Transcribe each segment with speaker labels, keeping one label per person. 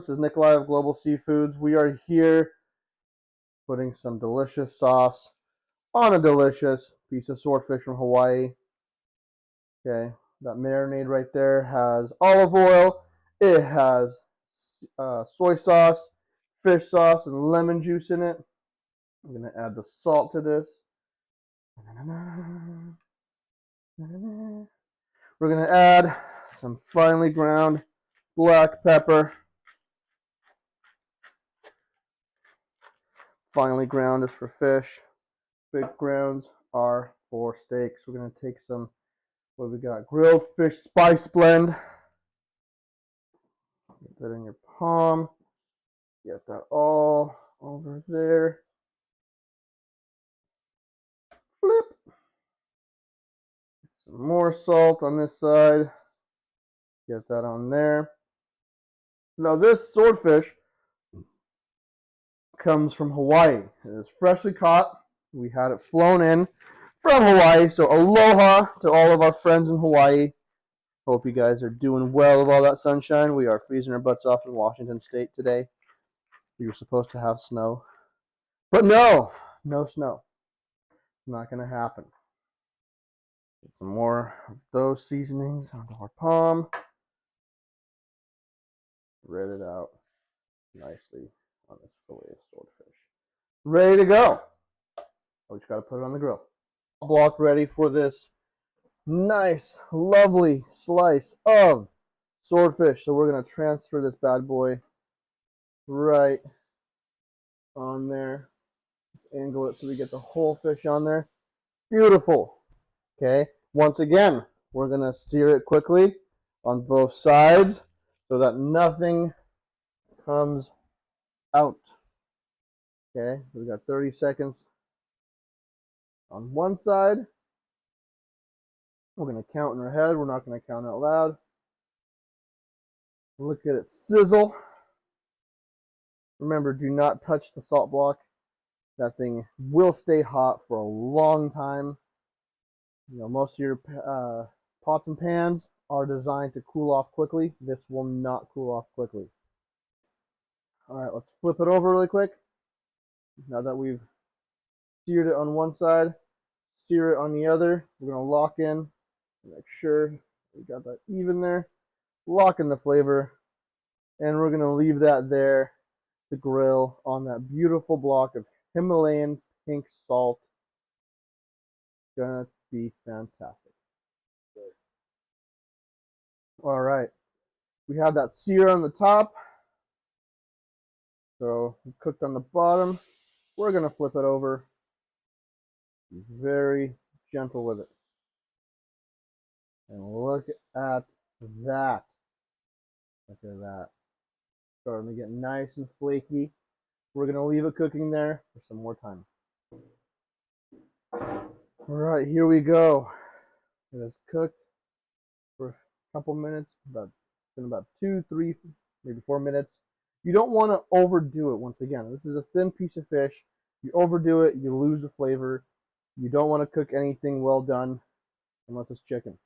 Speaker 1: This is Nikolai of GlobalSeafoods. We are here putting some delicious sauce on a delicious piece of swordfish from Hawaii. Okay, that marinade right there has olive oil. It has soy sauce, fish sauce, and lemon juice in it. I'm going to add the salt to this. We're going to add some finely ground black pepper. Finely ground is for fish. Big grounds are for steaks. We're going to take some, what we got? Grilled fish spice blend. Get that in your palm. Get that all over there. Flip. Some more salt on this side. Get that on there. Now this swordfish comes from Hawaii. It is freshly caught. We had it flown in from Hawaii. So aloha to all of our friends in Hawaii. Hope you guys are doing well with all that sunshine. We are freezing our butts off in Washington State today. We were supposed to have snow. But no snow. It's not going to happen. Get some more of those seasonings onto our palm. Spread it out nicely on this fillet of swordfish. Ready to go. We just got to put it on the grill. Block ready for this nice, lovely slice of swordfish. So we're going to transfer this bad boy right on there. Let's angle it so we get the whole fish on there. Beautiful. Okay. Once again, we're going to sear it quickly on both sides so that nothing comes out. Okay. We got 30 seconds on one side. We're going to count in our head. We're not going to count out loud. Look at it sizzle. Remember, do not touch the salt block. That thing will stay hot for a long time. You know, most of your pots and pans are designed to cool off quickly. This will not cool off quickly. All right, let's flip it over really quick. Now that we've seared it on one side, sear it on the other. We're going to lock in, make sure we got that even there. Lock in the flavor, and we're going to leave that there to grill on that beautiful block of Himalayan pink salt. Gonna be fantastic. All right, we have that sear on the top, so we cooked on the bottom. We're gonna flip it over. Be very gentle with it, and look at that. Look at that. Starting to get nice and flaky. We're gonna leave it cooking there for some more time. All right, here we go. It is cooked for a couple minutes, about 2, 3, maybe 4 minutes. You don't want to overdo it. Once again, this is a thin piece of fish. You overdo it, you lose the flavor. You don't want to cook anything well done unless it's chicken.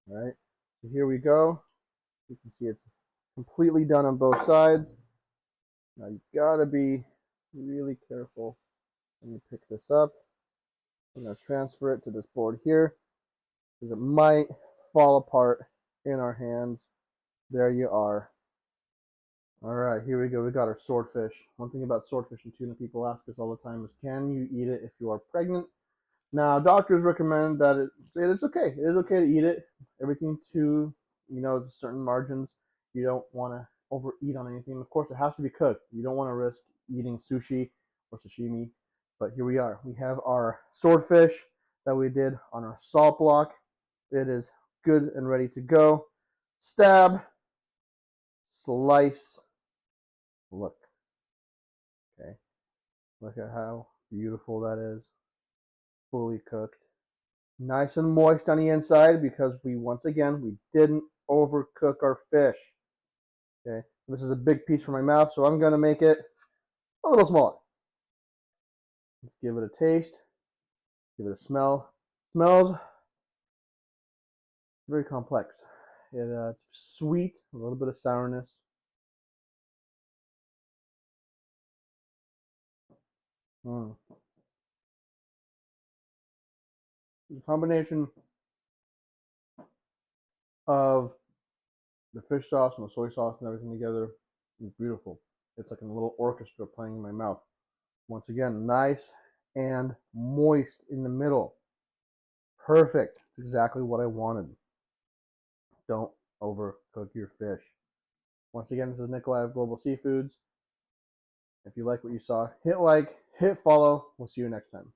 Speaker 1: All right, so here we go. You can see it's completely done on both sides. Now you gotta be really careful when you pick this up. I'm gonna transfer it to this board here because it might fall apart in our hands. There you are. All right, here we go. We got our swordfish. One thing about swordfish and tuna people ask us all the time is, can you eat it if you are pregnant? Now, doctors recommend that it's okay. It is okay to eat it. Everything to, certain margins. You don't want to overeat on anything. Of course, it has to be cooked. You don't want to risk eating sushi or sashimi. But here we are. We have our swordfish that we did on our salt block. It is good and ready to go. Stab, slice, look. Okay. Look at how beautiful that is. Fully cooked. Nice and moist on the inside because we didn't overcook our fish. Okay. This is a big piece for my mouth, so I'm going to make it a little smaller. Let's give it a taste. Give it a smell. Smells very complex. It's sweet, a little bit of sourness. Mm. The combination of the fish sauce and the soy sauce and everything together is beautiful. It's like a little orchestra playing in my mouth. Once again, nice and moist in the middle. Perfect. It's exactly what I wanted. Don't overcook your fish. Once again, this is Nikolai of Global Seafoods. If you like what you saw, hit like, hit follow. We'll see you next time.